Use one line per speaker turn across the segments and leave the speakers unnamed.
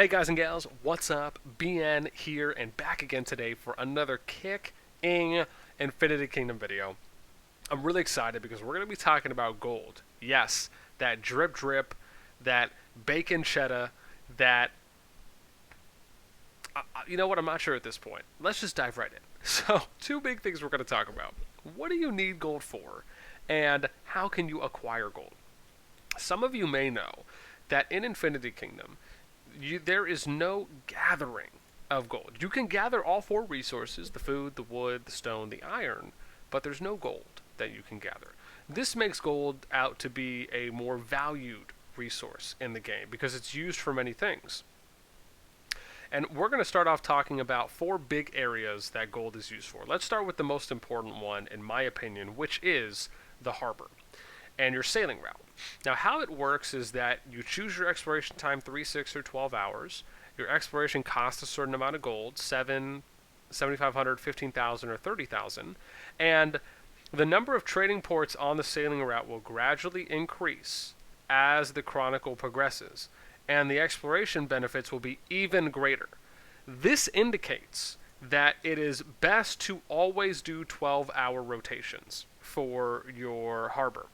Hey guys and gals, what's up? BN here and back again today for another kick-ing Infinity Kingdom video. I'm really excited because we're going to be talking about gold. Yes, that drip drip, that bacon cheddar, that... you know what, I'm not sure at this point. Let's just dive right in. So, two big things we're going to talk about. What do you need gold for? And how can you acquire gold? Some of you may know that in Infinity Kingdom, there is no gathering of gold. You can gather all four resources, the food, the wood, the stone, the iron, but there's no gold that you can gather. This makes gold out to be a more valued resource in the game because it's used for many things. And we're going to start off talking about four big areas that gold is used for. Let's start with the most important one, in my opinion, which is the harbor and your sailing route. Now, how it works is that you choose your exploration time 3, 6, or 12 hours. Your exploration costs a certain amount of gold, 7,500, 15,000, or 30,000. And the number of trading ports on the sailing route will gradually increase as the chronicle progresses, and the exploration benefits will be even greater. This indicates that it is best to always do 12-hour rotations for your harbor.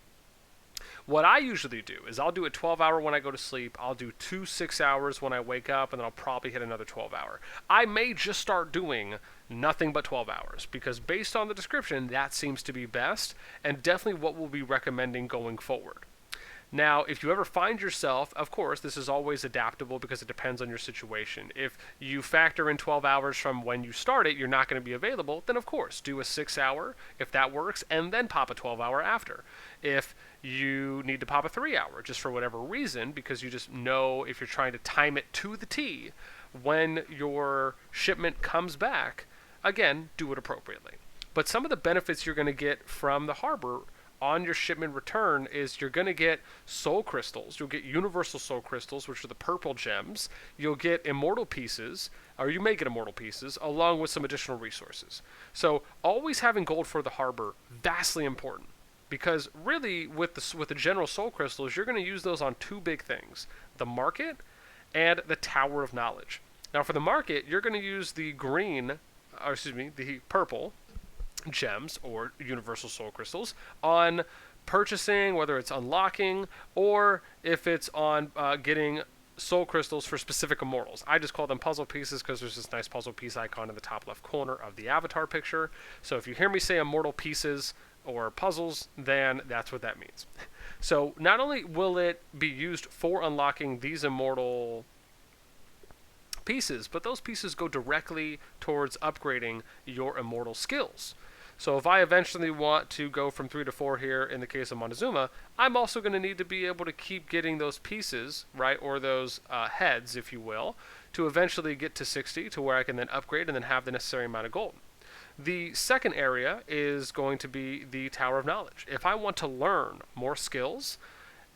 What I usually do is I'll do a 12-hour when I go to sleep, I'll do 2 6-hours when I wake up, and then I'll probably hit another 12-hour. I may just start doing nothing but 12 hours, because based on the description, that seems to be best, and definitely what we'll be recommending going forward. Now, if you ever find yourself, of course, this is always adaptable because it depends on your situation. If you factor in 12 hours from when you start it, you're not going to be available, then of course, do a 6-hour if that works, and then pop a 12-hour after. If you need to pop a 3-hour, just for whatever reason, because you just know if you're trying to time it to the T, when your shipment comes back, again, do it appropriately. But some of the benefits you're going to get from the harbor on your shipment return is you're going to get soul crystals. You'll get universal soul crystals, which are the purple gems. You'll get immortal pieces, or you may get immortal pieces, along with some additional resources. So always having gold for the harbor, vastly important. Because really, with the general soul crystals, you're going to use those on two big things: the market and the Tower of Knowledge. Now for the market, you're going to use the the purple gems or universal soul crystals on purchasing, whether it's unlocking or if it's on getting soul crystals for specific immortals. I just call them puzzle pieces because there's this nice puzzle piece icon in the top left corner of the avatar picture. So if you hear me say immortal pieces or puzzles, then that's what that means. So not only will it be used for unlocking these immortal pieces, but those pieces go directly towards upgrading your immortal skills. So if I eventually want to go from 3 to 4 here in the case of Montezuma, I'm also going to need to be able to keep getting those pieces, right, or those heads, if you will, to eventually get to 60, to where I can then upgrade and then have the necessary amount of gold. The second area is going to be the Tower of Knowledge. If I want to learn more skills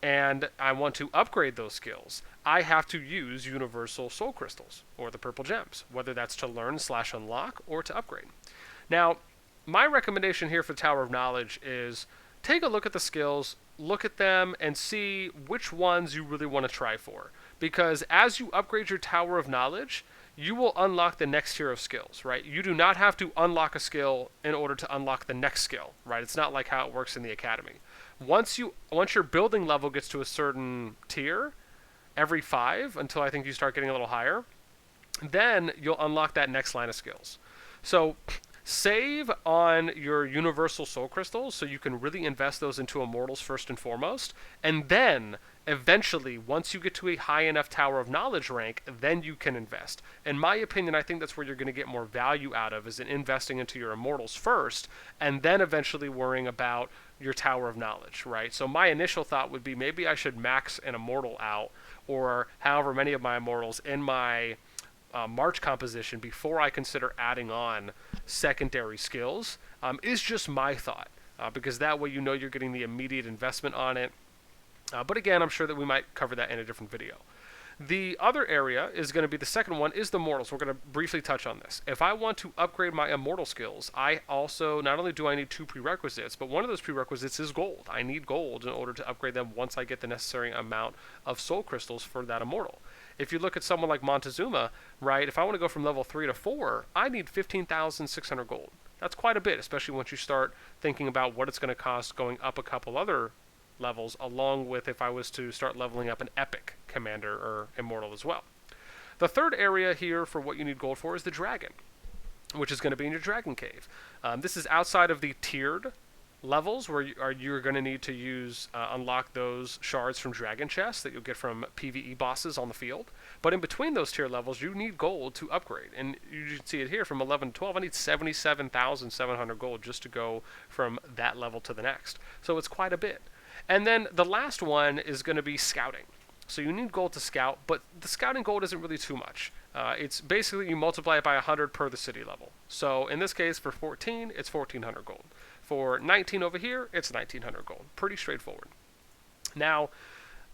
and I want to upgrade those skills, I have to use universal soul crystals or the purple gems, whether that's to learn / unlock or to upgrade. Now, my recommendation here for Tower of Knowledge is take a look at the skills, look at them, and see which ones you really want to try for. Because as you upgrade your Tower of Knowledge, you will unlock the next tier of skills, right? You do not have to unlock a skill in order to unlock the next skill, right? It's not like how it works in the academy. Once your building level gets to a certain tier, every 5, until I think you start getting a little higher, then you'll unlock that next line of skills. So save on your universal soul crystals so you can really invest those into immortals first and foremost, and then eventually, once you get to a high enough Tower of Knowledge rank, then you can invest. In my opinion, I think that's where you're going to get more value out of, is in investing into your immortals first, and then eventually worrying about your Tower of Knowledge, right? So my initial thought would be maybe I should max an immortal out, or however many of my immortals in my March composition before I consider adding on secondary skills, is just my thought, because that way you know you're getting the immediate investment on it. But again, I'm sure that we might cover that in a different video. The other area is going to be the second one is the mortals. We're going to briefly touch on this. If I want to upgrade my immortal skills, I also, not only do I need 2 prerequisites, but one of those prerequisites is gold. I need gold in order to upgrade them once I get the necessary amount of soul crystals for that immortal. If you look at someone like Montezuma, right, if I want to go from level 3 to 4, I need 15,600 gold. That's quite a bit, especially once you start thinking about what it's going to cost going up a couple other levels, along with if I was to start leveling up an epic commander or immortal as well. The third area here for what you need gold for is the dragon, which is going to be in your dragon cave. This is outside of the tiered levels where you're going to need to use unlock those shards from dragon chests that you'll get from PvE bosses on the field. But in between those tier levels, you need gold to upgrade. And you can see it here from 11 to 12. I need 77,700 gold just to go from that level to the next. So it's quite a bit. And then the last one is going to be scouting. So you need gold to scout, but the scouting gold isn't really too much. It's basically you multiply it by 100 per the city level. So in this case, for 14, it's 1,400 gold. For 19 over here, it's 1,900 gold. Pretty straightforward. Now,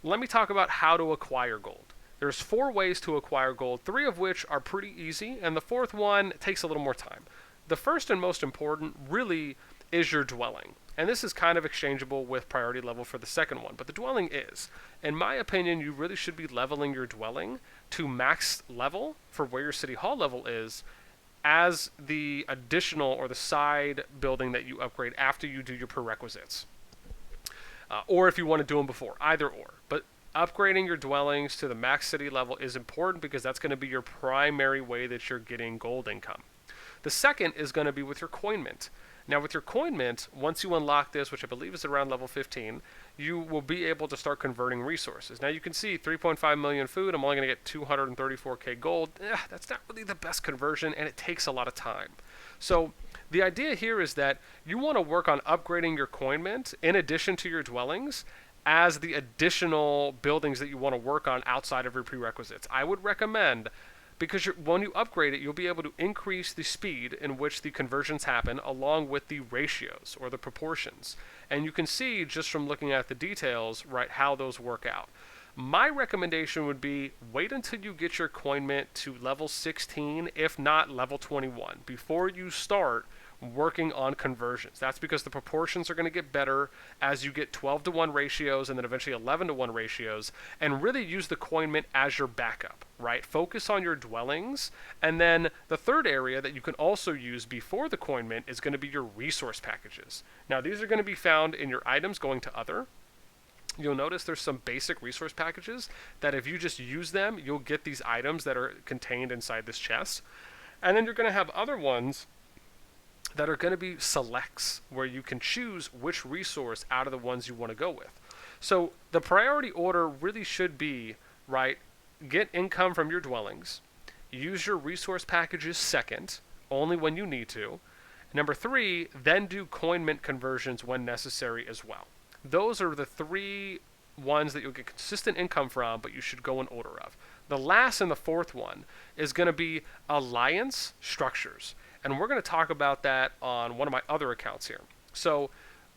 let me talk about how to acquire gold. There's 4 ways to acquire gold, 3 of which are pretty easy, and the 4th one takes a little more time. The first and most important really is your dwelling. And this is kind of exchangeable with priority level for the second one, but the dwelling is. In my opinion, you really should be leveling your dwelling to max level for where your city hall level is as the additional or the side building that you upgrade after you do your prerequisites. Or if you want to do them before, either or. But upgrading your dwellings to the max city level is important because that's going to be your primary way that you're getting gold income. The second is going to be with your coin mint. Now with your coin mint, once you unlock this, which I believe is around level 15, you will be able to start converting resources. Now you can see 3.5 million food, I'm only going to get 234k gold. That's not really the best conversion, and it takes a lot of time. So the idea here is that you want to work on upgrading your coin mint in addition to your dwellings as the additional buildings that you want to work on outside of your prerequisites. I would recommend, because when you upgrade it, you'll be able to increase the speed in which the conversions happen along with the ratios or the proportions. And you can see just from looking at the details, right, how those work out. My recommendation would be wait until you get your coin mint to level 16, if not level 21, before you start working on conversions. That's because the proportions are going to get better as you get 12-to-1 ratios and then eventually 11-to-1 ratios, and really use the coin mint as your backup, right? Focus on your dwellings, and then the third area that you can also use before the coin mint is going to be your resource packages. Now these are going to be found in your items going to other. You'll notice there's some basic resource packages that if you just use them, you'll get these items that are contained inside this chest. And then you're going to have other ones that are going to be selects, where you can choose which resource out of the ones you want to go with. So the priority order really should be, right, get income from your dwellings, use your resource packages second, only when you need to. Number 3, then do coin mint conversions when necessary as well. Those are the 3 ones that you'll get consistent income from, but you should go in order of. The last and the 4th one is going to be alliance structures. And we're going to talk about that on one of my other accounts here. So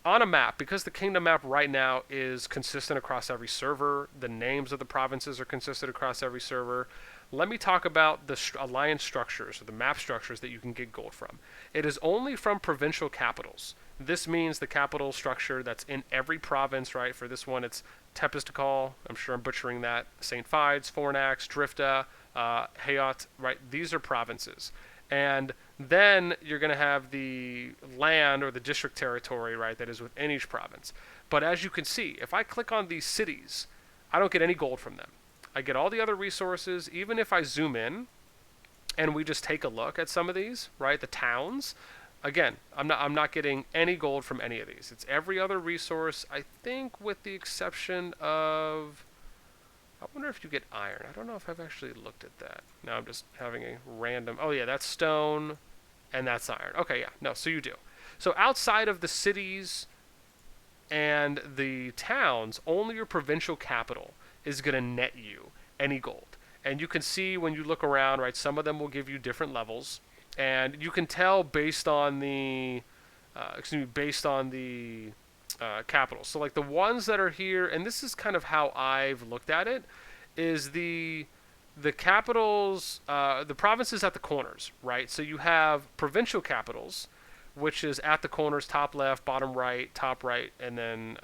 on a map, because the kingdom map right now is consistent across every server, the names of the provinces are consistent across every server, let me talk about the alliance structures, or the map structures that you can get gold from. It is only from provincial capitals. This means the capital structure that's in every province, right? For this one, it's Tepistikal, I'm sure I'm butchering that, St. Fides, Fornax, Drifta, Hayat, right? These are provinces. And then you're going to have the land or the district territory, right, that is within each province. But as you can see, if I click on these cities, I don't get any gold from them. I get all the other resources. Even if I zoom in and we just take a look at some of these, right, the towns, again, I'm not getting any gold from any of these. It's every other resource, I think, with the exception of, I wonder if you get iron. I don't know if I've actually looked at that. Now I'm just having a random, oh yeah, that's stone and that's iron. Okay, yeah, no, so you do. So outside of the cities and the towns, only your provincial capital is going to net you any gold. And you can see when you look around, right, some of them will give you different levels. And you can tell based on the, capitals. So like the ones that are here, and this is kind of how I've looked at it, is the capitals, the provinces at the corners, right? So you have provincial capitals, which is at the corners, top left, bottom right, top right, and then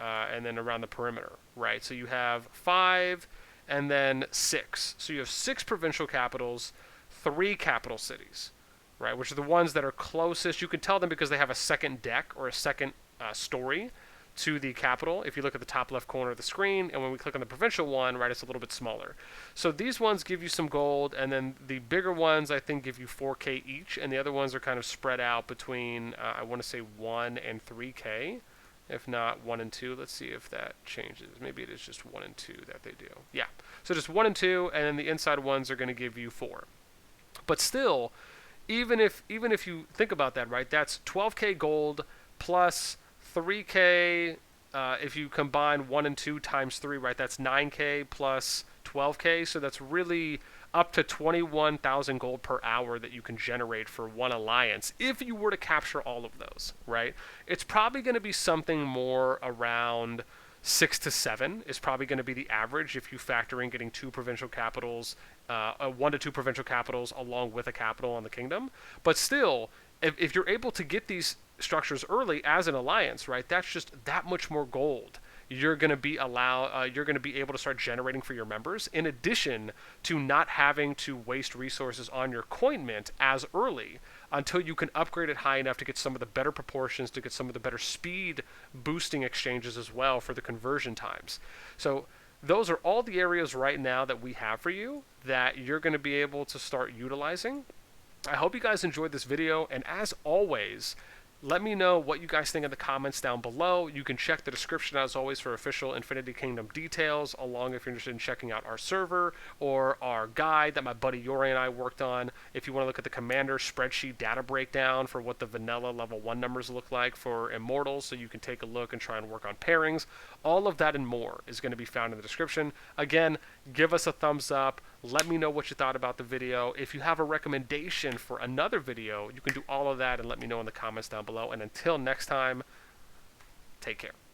around the perimeter, right? So you have 5 and then 6. So you have 6 provincial capitals, 3 capital cities, right? Which are the ones that are closest. You can tell them because they have a second deck or a second story to the capital if you look at the top left corner of the screen, and when we click on the provincial one, right, it's a little bit smaller. So these ones give you some gold, and then the bigger ones I think give you 4k each, and the other ones are kind of spread out between I want to say 1 and 3k, if not 1 and 2. Let's see if that changes. Maybe it is just 1 and 2 that they do. Yeah, so just 1 and 2, and then the inside ones are going to give you 4. But still, even if you think about that, right, that's 12k gold plus 3k, if you combine 1 and 2 times 3, right, that's 9k plus 12k, so that's really up to 21,000 gold per hour that you can generate for one alliance if you were to capture all of those, right? It's probably going to be something more around 6 to 7 is probably going to be the average if you factor in getting 2 provincial capitals, 1 to 2 provincial capitals along with a capital on the kingdom. But still, if you're able to get these structures early as an alliance, right, that's just that much more gold you're going to be able to start generating for your members, in addition to not having to waste resources on your coin mint as early until you can upgrade it high enough to get some of the better proportions, to get some of the better speed boosting exchanges as well for the conversion times. So those are all the areas right now that we have for you that you're going to be able to start utilizing. I hope you guys enjoyed this video, and as always, let me know what you guys think in the comments down below. You can check the description as always for official Infinity Kingdom details, along if you're interested in checking out our server or our guide that my buddy Yori and I worked on. If you want to look at the commander spreadsheet data breakdown for what the vanilla level 1 numbers look like for Immortals, so you can take a look and try and work on pairings. All of that and more is going to be found in the description. Again, give us a thumbs up. Let me know what you thought about the video. If you have a recommendation for another video, you can do all of that and let me know in the comments down below. And until next time, take care.